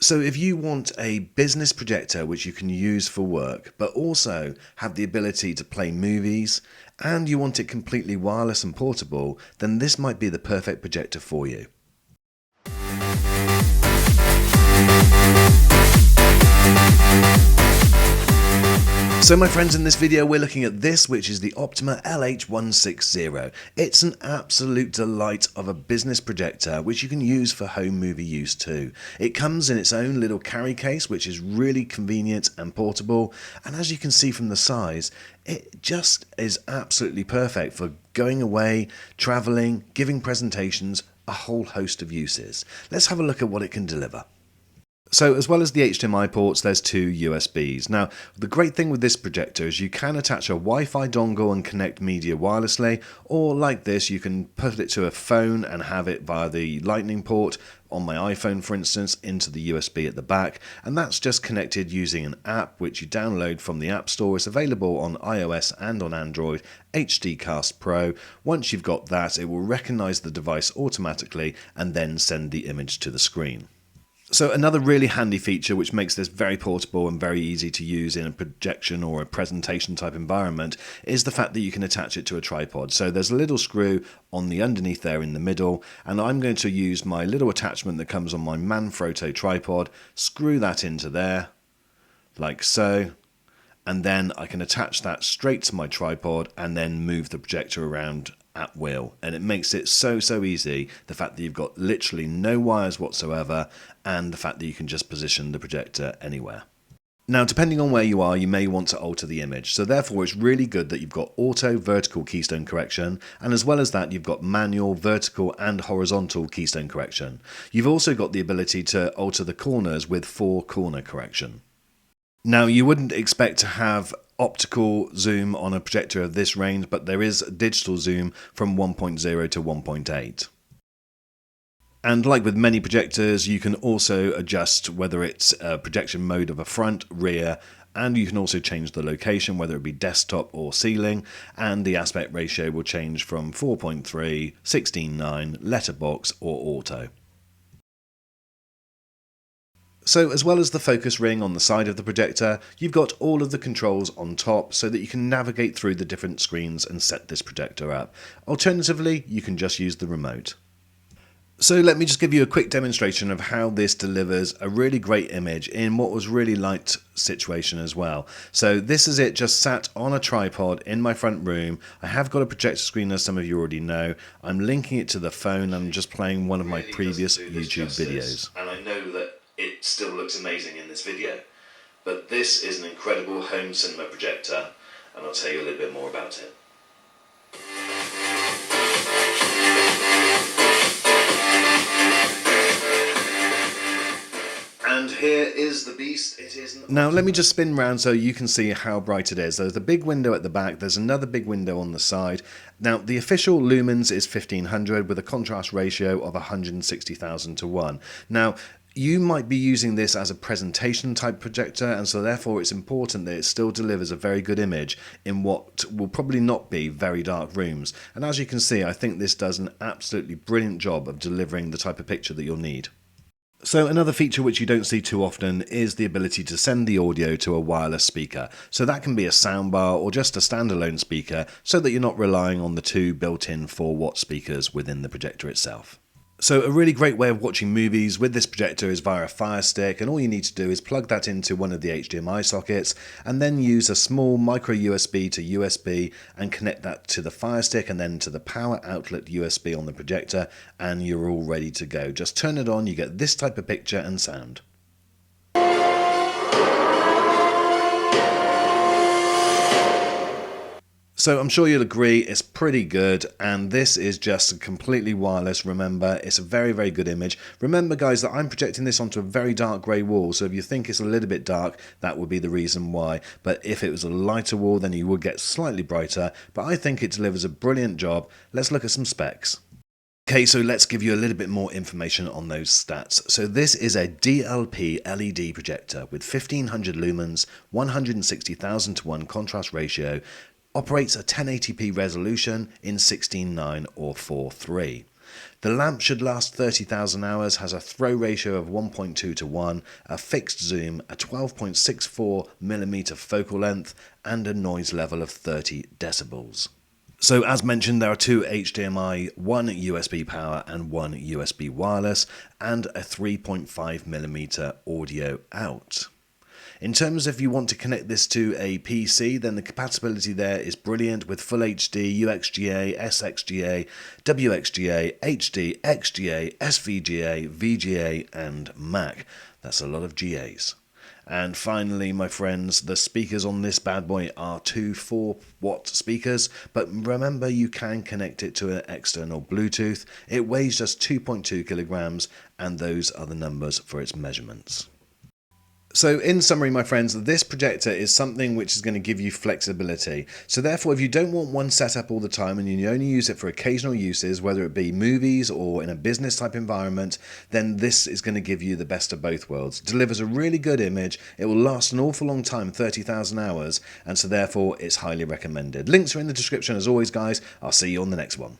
So if you want a business projector which you can use for work, but also have the ability to play movies, and you want it completely wireless and portable, then this might be the perfect projector for you. So my friends, in this video we're looking at this, which is the Optoma LH160. It's an absolute delight of a business projector which you can use for home movie use too. It comes in its own little carry case, which is really convenient and portable, and as you can see from the size, it just is absolutely perfect for going away, travelling, giving presentations, a whole host of uses. Let's have a look at what it can deliver. So as well as the HDMI ports, there's two USBs. Now, the great thing with this projector is you can attach a Wi-Fi dongle and connect media wirelessly, or like this, you can put it to a phone and have it via the lightning port on my iPhone, for instance, into the USB at the back, and that's just connected using an app which you download from the App Store. It's available on iOS and on Android, HDcast Pro. Once you've got that, it will recognize the device automatically and then send the image to the screen. So another really handy feature which makes this very portable and very easy to use in a projection or a presentation type environment is the fact that you can attach it to a tripod. So there's a little screw on the underneath there in the middle, and I'm going to use my little attachment that comes on my Manfrotto tripod, screw that into there, like so, and then I can attach that straight to my tripod and then move the projector around at will, and it makes it so easy, the fact that you've got literally no wires whatsoever, and the fact that you can just position the projector anywhere. Now, depending on where you are, you may want to alter the image, so therefore it's really good that you've got auto vertical keystone correction, and as well as that you've got manual vertical and horizontal keystone correction. You've also got the ability to alter the corners with 4-corner correction. Now, you wouldn't expect to have optical zoom on a projector of this range, but there is digital zoom from 1.0 to 1.8. And like with many projectors, you can also adjust whether it's a projection mode of a front, rear, and you can also change the location, whether it be desktop or ceiling, and the aspect ratio will change from 4.3, 16:9, letterbox, or auto. So as well as the focus ring on the side of the projector, you've got all of the controls on top so that you can navigate through the different screens and set this projector up. Alternatively, you can just use the remote. So let me just give you a quick demonstration of how this delivers a really great image in what was really light situation as well. So this is it, just sat on a tripod in my front room. I have got a projector screen, as some of you already know. I'm linking it to the phone. I'm just playing one of my previous YouTube videos. And I know that it still looks amazing in this video, but this is an incredible home cinema projector, and I'll tell you a little bit more about it. And here is the beast. It is. Now let me just spin round so you can see how bright it is. There's a big window at the back, there's another big window on the side. Now the official lumens is 1500 with a contrast ratio of 160,000 to 1. Now you might be using this as a presentation type projector, and so therefore it's important that it still delivers a very good image in what will probably not be very dark rooms. And as you can see, I think this does an absolutely brilliant job of delivering the type of picture that you'll need. So another feature which you don't see too often is the ability to send the audio to a wireless speaker. So that can be a soundbar or just a standalone speaker, so that you're not relying on the two built-in 4-watt speakers within the projector itself. So a really great way of watching movies with this projector is via a Fire Stick, and all you need to do is plug that into one of the HDMI sockets and then use a small micro USB to USB and connect that to the Fire Stick and then to the power outlet USB on the projector, and you're all ready to go. Just turn it on, you get this type of picture and sound. So I'm sure you'll agree it's pretty good, and this is just completely wireless. Remember, it's a very good image. Remember guys that I'm projecting this onto a very dark grey wall, so if you think it's a little bit dark, that would be the reason why. But if it was a lighter wall, then you would get slightly brighter, but I think it delivers a brilliant job. Let's look at some specs. Okay, so let's give you a little bit more information on those stats. So this is a DLP LED projector with 1500 lumens, 160,000 to 1 contrast ratio, operates a 1080p resolution in 16:9 or 4:3. The lamp should last 30,000 hours, has a throw ratio of 1.2 to 1, a fixed zoom, a 12.64mm focal length, and a noise level of 30 decibels. So as mentioned, there are two HDMI, one USB power and one USB wireless, and a 3.5mm audio out. In terms of if you want to connect this to a PC, then the compatibility there is brilliant with Full HD, UXGA, SXGA, WXGA, HD, XGA, SVGA, VGA, and Mac. That's a lot of GAs. And finally, my friends, the speakers on this bad boy are two 4-watt speakers, but remember you can connect it to an external Bluetooth. It weighs just 2.2 kilograms, and those are the numbers for its measurements. So in summary, my friends, this projector is something which is going to give you flexibility. So therefore, if you don't want one setup all the time and you only use it for occasional uses, whether it be movies or in a business type environment, then this is going to give you the best of both worlds. It delivers a really good image. It will last an awful long time, 30,000 hours, and so therefore it's highly recommended. Links are in the description as always, guys. I'll see you on the next one.